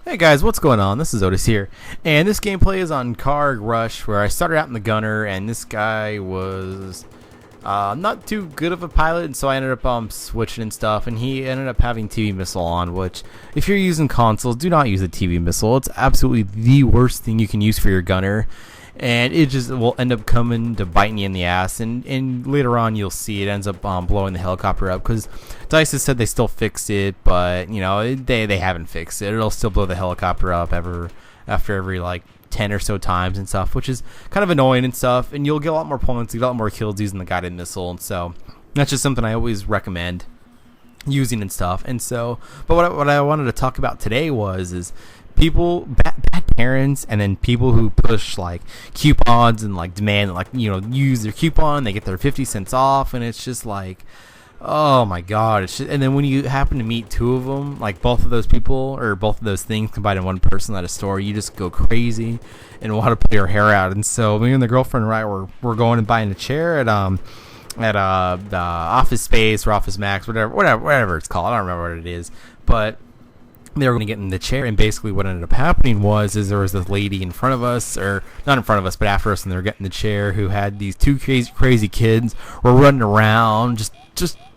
Hey guys, what's going on? This is Otis here, and this gameplay is on Car Rush, where I started out in the gunner, and this guy was not too good of a pilot, and so I ended up switching and stuff, and he ended up having TV missile on, which, if you're using consoles, do not use a TV missile. It's absolutely the worst thing you can use for your gunner, and it just will end up coming to biting you in the ass, and later on you'll see it ends up blowing the helicopter up, because DICE has said they still fixed it, but they haven't fixed it. It'll still blow the helicopter up after every like 10 or so times and stuff, which is kind of annoying and stuff, and you'll get a lot more points, you get a lot more kills using the guided missile, and so that's just something I always recommend using and stuff. And so, but what I wanted to talk about today is people, bad parents, and then people who push like coupons and like demand like use their coupon, they get their 50 cents off, and it's just like, oh my god. It's just, and then when you happen to meet two of them, like both of those people or both of those things combined in one person at a store, you just go crazy and want to pull your hair out. And so me and the girlfriend, right, we're going and buying a chair at the Office Space or Office Max, whatever it's called. I don't remember what it is, but they were going to get in the chair, and basically what ended up happening was there was this lady in front of us, or not in front of us, but after us, and they were getting the chair, who had these two crazy kids were running around, just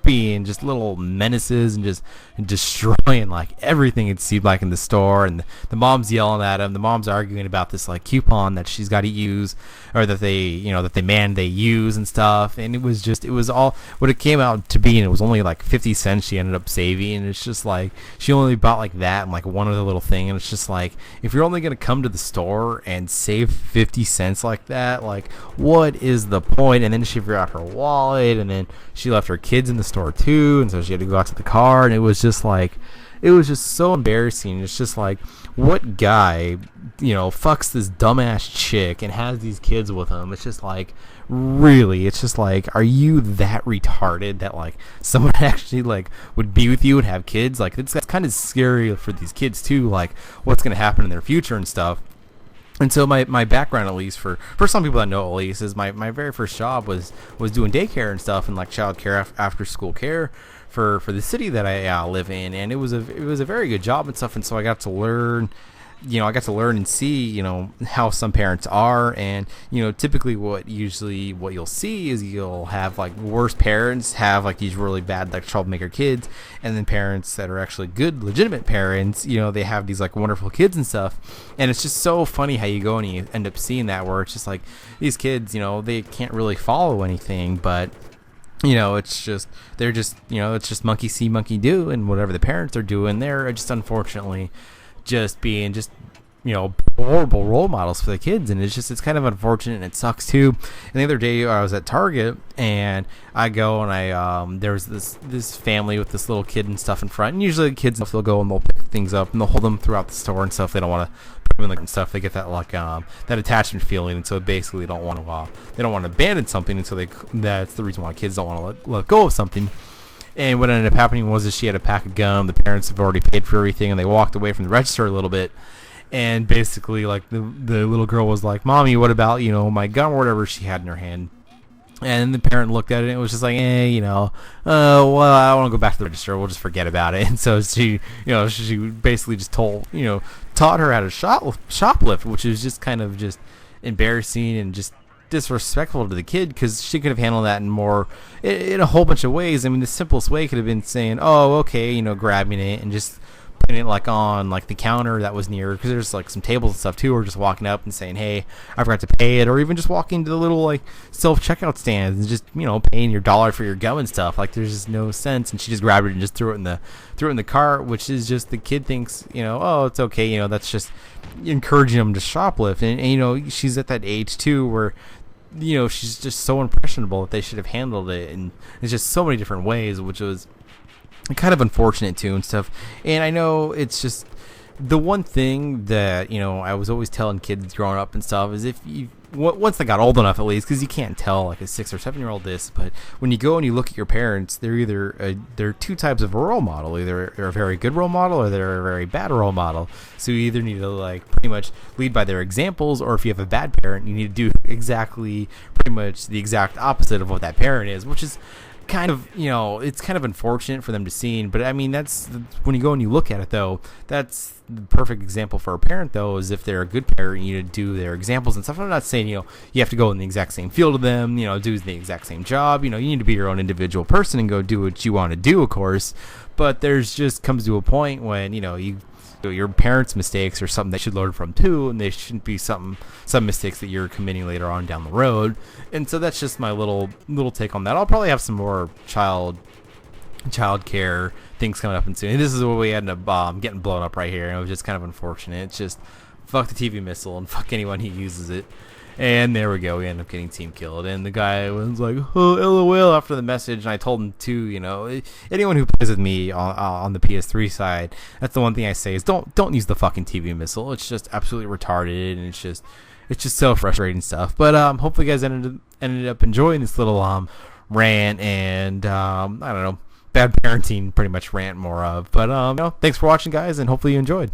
being just little menaces and just destroying like everything it seemed like in the store. And the mom's yelling at him. The mom's arguing about this like coupon that she's got to use, or that they use and stuff. And it was all what it came out to be, and it was only like 50 cents she ended up saving. And it's just like she only bought like that and like one other little thing. And it's just like, if you're only gonna come to the store and save 50 cents like that, like what is the point? And then she figured out her wallet, and then she left her kids in the store too, and so she had to go out to the car, and it was just so embarrassing. It's just like, what guy fucks this dumbass chick and has these kids with him? It's just like, really, it's just like, are you that retarded that like someone actually like would be with you and have kids? Like that's kind of scary for these kids too, like what's going to happen in their future and stuff. And so my background, at least for some people that know, at least, is my very first job was doing daycare and stuff, and like child care, after school care for the city that I live in, and it was a very good job and stuff. And so I got to learn and see how some parents are. And typically what you'll see is you'll have like worse parents have like these really bad like troublemaker kids, and then parents that are actually good legitimate parents, they have these like wonderful kids and stuff. And it's just so funny how you go and you end up seeing that, where it's just like these kids, they can't really follow anything, but it's just it's just monkey see monkey do, and whatever the parents are doing, they're just unfortunately just being horrible role models for the kids. And it's kind of unfortunate, and it sucks too. And the other day I was at Target, and I go and I there was this family with this little kid and stuff in front, and usually the kids, they'll go and they'll pick things up and they'll hold them throughout the store and stuff. They don't want to put them in and stuff. They get that like that attachment feeling, and so basically they don't want to abandon something, and so that's the reason why kids don't want to let go of something. And what ended up happening was she had a pack of gum. The parents have already paid for everything, and they walked away from the register a little bit. And basically, like the little girl was like, "Mommy, what about my gum or whatever she had in her hand?" And the parent looked at it, and it was just like, well, I don't want to go back to the register. We'll just forget about it. And so she basically just taught her how to shoplift, which is just kind of just embarrassing and just disrespectful to the kid, because she could have handled that in a whole bunch of ways. I mean, the simplest way could have been saying, "Oh, okay," grabbing it and just putting it like on like the counter that was near, because there's like some tables and stuff too, or just walking up and saying, "Hey, I forgot to pay it," or even just walking to the little like self-checkout stands and just paying your $1 for your gum and stuff. Like there's just no sense. And she just grabbed it and just threw it in the cart, which is just, the kid thinks oh, it's okay, that's just encouraging them to shoplift. And she's at that age too where she's just so impressionable that they should have handled it, and it's just so many different ways, which was kind of unfortunate too and stuff. And I know it's just the one thing that I was always telling kids growing up and stuff is, if you once they got old enough, at least, because you can't tell like a 6 or 7 year old this, but when you go and you look at your parents, they're either they're two types of a role model. Either they're a very good role model, or they're a very bad role model. So you either need to like pretty much lead by their examples, or if you have a bad parent, you need to do pretty much the exact opposite of what that parent is, which is kind of, it's kind of unfortunate for them to see. But I mean, that's when you go and you look at it, though, that's the perfect example for a parent, though, is if they're a good parent, you need to do their examples and stuff. I'm not saying, you have to go in the exact same field of them, do the exact same job. You need to be your own individual person and go do what you want to do, of course. But there's just comes to a point when, your parents' mistakes are something they should learn from too, and they shouldn't be some mistakes that you're committing later on down the road. And so that's just my little take on that. I'll probably have some more child care things coming up soon. And this is what we ended up getting blown up right here, and it was just kind of unfortunate. It's just fuck the TV missile and fuck anyone who uses it. And there we go. We ended up getting team killed. And the guy was like, oh, LOL after the message. And I told him too, anyone who plays with me on the PS3 side, that's the one thing I say is don't use the fucking TV missile. It's just absolutely retarded, and it's just so frustrating stuff. But hopefully you guys ended up enjoying this little rant and I don't know, bad parenting pretty much rant more of. But thanks for watching, guys, and hopefully you enjoyed.